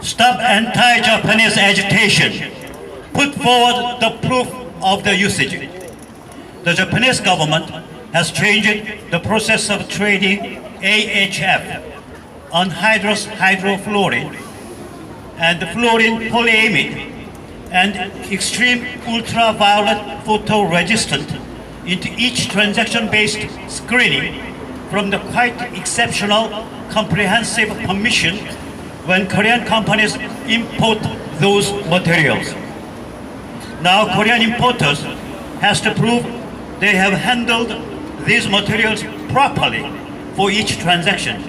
stop anti-Japanese agitation, put forward the proof of the usage. The Japanese government has changed the process of trading AHF, anhydrous hydrofluorine, and fluorine polyamide, and extreme ultraviolet photoresistant into each transaction-based screening from the quite exceptional comprehensive permission when Korean companies import those materials. Now Korean importers has to prove they have handled these materials properly for each transaction.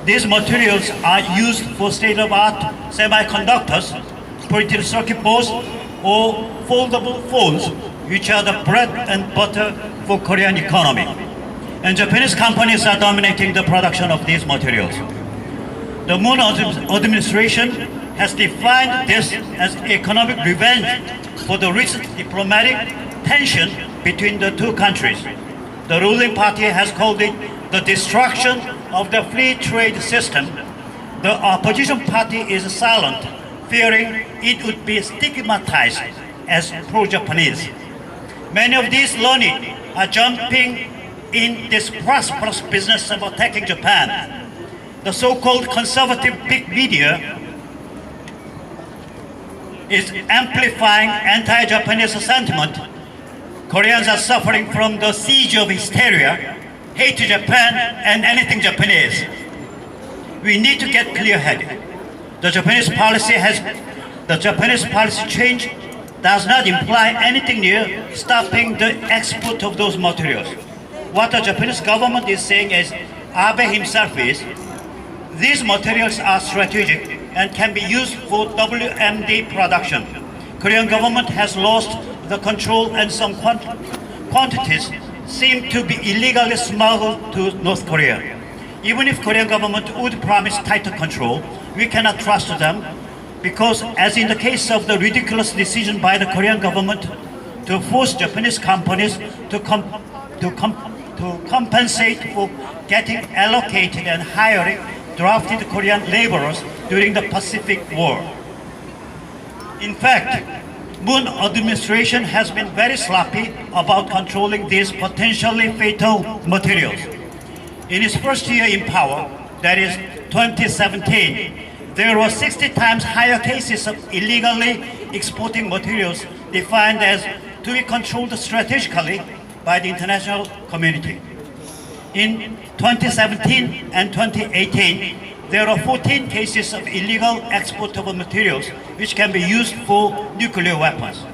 These materials are used for state-of-art semiconductors, printed circuit boards, or foldable phones, which are the bread and butter for Korean economy. And Japanese companies are dominating the production of these materials. The Moon administration has defined this as economic revenge for the recent diplomatic tension between the two countries. The ruling party has called it the destruction of the free trade system. The opposition party is silent, fearing it would be stigmatized as pro-Japanese. Many of these learned are jumping in this prosperous business of attacking Japan. The so-called conservative big media is amplifying anti-Japanese sentiment. Koreans are suffering from the siege of hysteria, hate Japan and anything Japanese. We need to get clear-headed. The Japanese policy change does not imply anything near stopping the export of those materials. What the Japanese government is saying is, Abe himself is, these materials are strategic and can be used for WMD production. Korean government has lost the control and some quantities seem to be illegally smuggled to North Korea. Even if Korean government would promise tighter control, we cannot trust them because, as in the case of the ridiculous decision by the Korean government to force Japanese companies to compensate for getting allocated and hiring drafted Korean laborers during the Pacific War. In fact, Moon administration has been very sloppy about controlling these potentially fatal materials. In its first year in power, that is 2017, there were 60 times higher cases of illegally exporting materials defined as to be controlled strategically by the international community. In 2017 and 2018, there are 14 cases of illegal export of materials which can be used for nuclear weapons.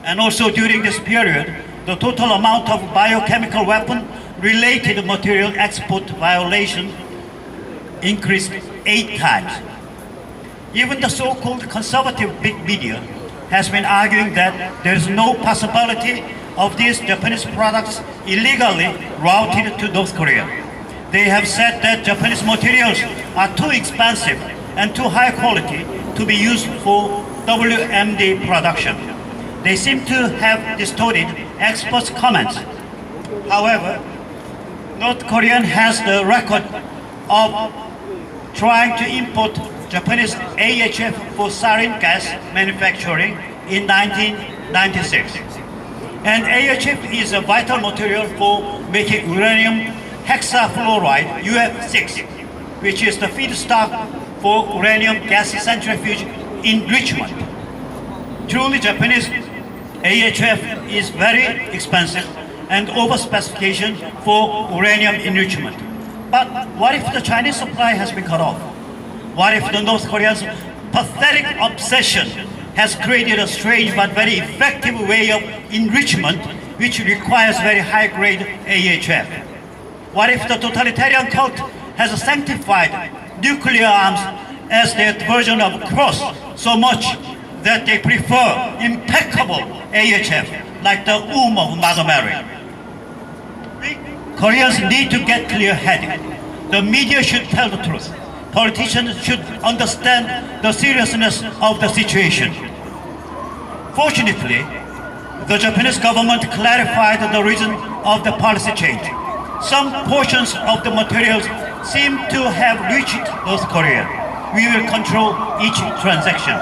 And also during this period, the total amount of biochemical weapon-related material export violation increased 8 times. Even the so-called conservative big media has been arguing that there is no possibility of these Japanese products illegally routed to North Korea. They have said that Japanese materials are too expensive and too high quality to be used for WMD production. They seem to have distorted experts' comments. However, North Korea has the record of trying to import Japanese AHF for sarin gas manufacturing in 1996. And AHF is a vital material for making uranium hexafluoride, UF6, which is the feedstock for uranium gas centrifuge enrichment. Truly, Japanese AHF is very expensive and over specification for uranium enrichment. But what if the Chinese supply has been cut off? What if the North Koreans' pathetic obsession has created a strange but very effective way of enrichment which requires very high-grade AHF? What if the totalitarian cult has sanctified nuclear arms as their version of cross so much that they prefer impeccable AHF like the of Mother Mary? Koreans need to get clear-headed. The media should tell the truth. Politicians should understand the seriousness of the situation. Fortunately, the Japanese government clarified the reason of the policy change. Some portions of the materials seem to have reached North Korea. we will control each transaction.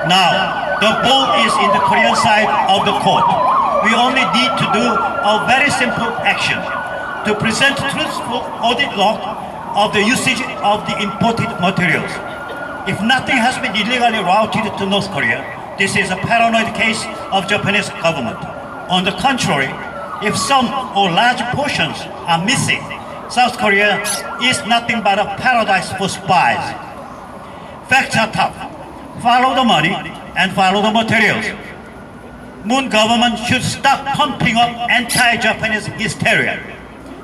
Now, the ball is in the Korean side of the court. We only need to do a very simple action to present truthful audit log of the usage of the imported materials. If nothing has been illegally routed to North Korea, this is a paranoid case of Japanese government. On the contrary, if some or large portions are missing, South Korea is nothing but a paradise for spies. Facts are tough. Follow the money and follow the materials. Moon government should stop pumping up anti-Japanese hysteria.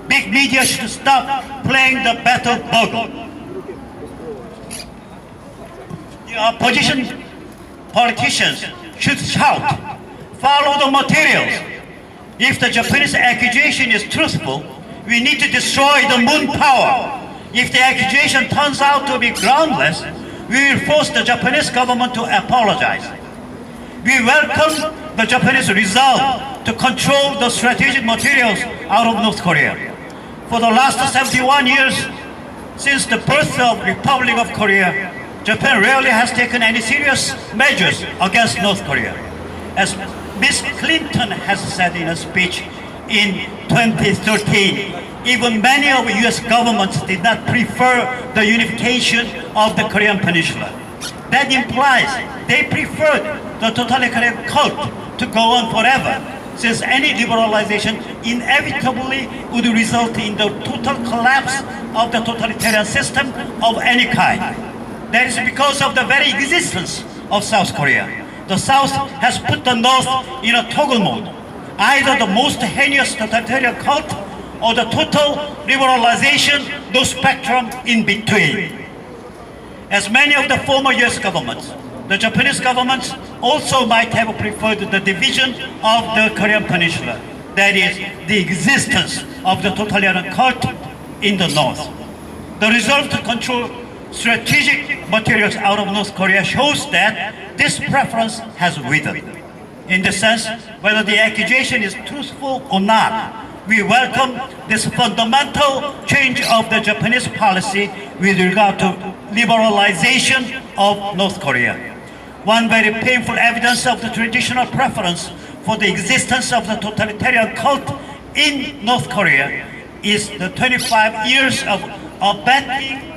Big media should stop playing the battle bugle. The opposition politicians should shout, follow the materials. If the Japanese accusation is truthful, we need to destroy the moon power. If the accusation turns out to be groundless, we will force the Japanese government to apologize. We welcome the Japanese resolve to control the strategic materials out of North Korea. For the last 71 years, since the birth of Republic of Korea, Japan rarely has taken any serious measures against North Korea. As Ms. Clinton has said in a speech in 2013, even many of US governments did not prefer the unification of the Korean Peninsula. That implies they preferred the totalitarian cult to go on forever, since any liberalization inevitably would result in the total collapse of the totalitarian system of any kind. That is because of the very existence of South Korea. The South has put the North in a toggle mode, either the most heinous totalitarian cult or the total liberalization, no spectrum in between. As many of the former US governments, the Japanese governments also might have preferred the division of the Korean Peninsula, that is, the existence of the totalitarian cult in the North. The resolve to control strategic materials out of North Korea shows that this preference has withered. In the sense, whether the accusation is truthful or not, we welcome this fundamental change of the Japanese policy with regard to liberalization of North Korea. One very painful evidence of the traditional preference for the existence of the totalitarian cult in North Korea is the 25 years of abandoning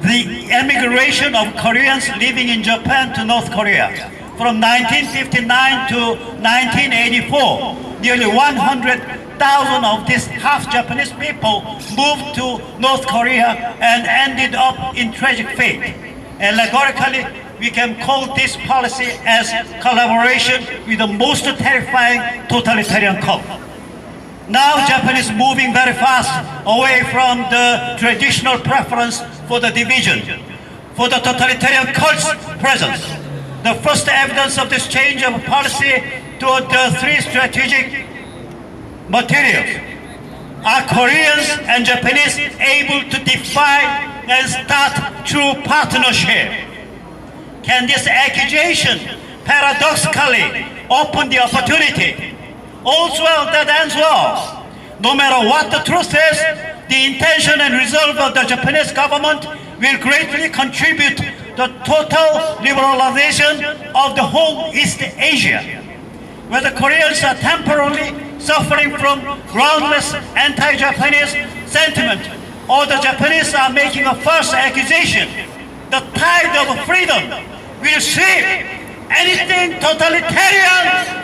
the emigration of Koreans living in Japan to North Korea. From 1959 to 1984, nearly 100,000 of these half-Japanese people moved to North Korea and ended up in tragic fate. Allegorically, we can call this policy as collaboration with the most terrifying totalitarian cult. Now Japan is moving very fast away from the traditional preference for the division, for the totalitarian cult's presence. The first evidence of this change of policy toward the three strategic materials. Are Koreans and Japanese able to define and start true partnership? Can this accusation paradoxically open the opportunity? All's well that ends well. No matter what the truth is, the intention and resolve of the Japanese government will greatly contribute the total liberalization of the whole East Asia. Whether Koreans are temporarily suffering from groundless anti-Japanese sentiment or the Japanese are making a false accusation, the tide of freedom will sweep anything totalitarian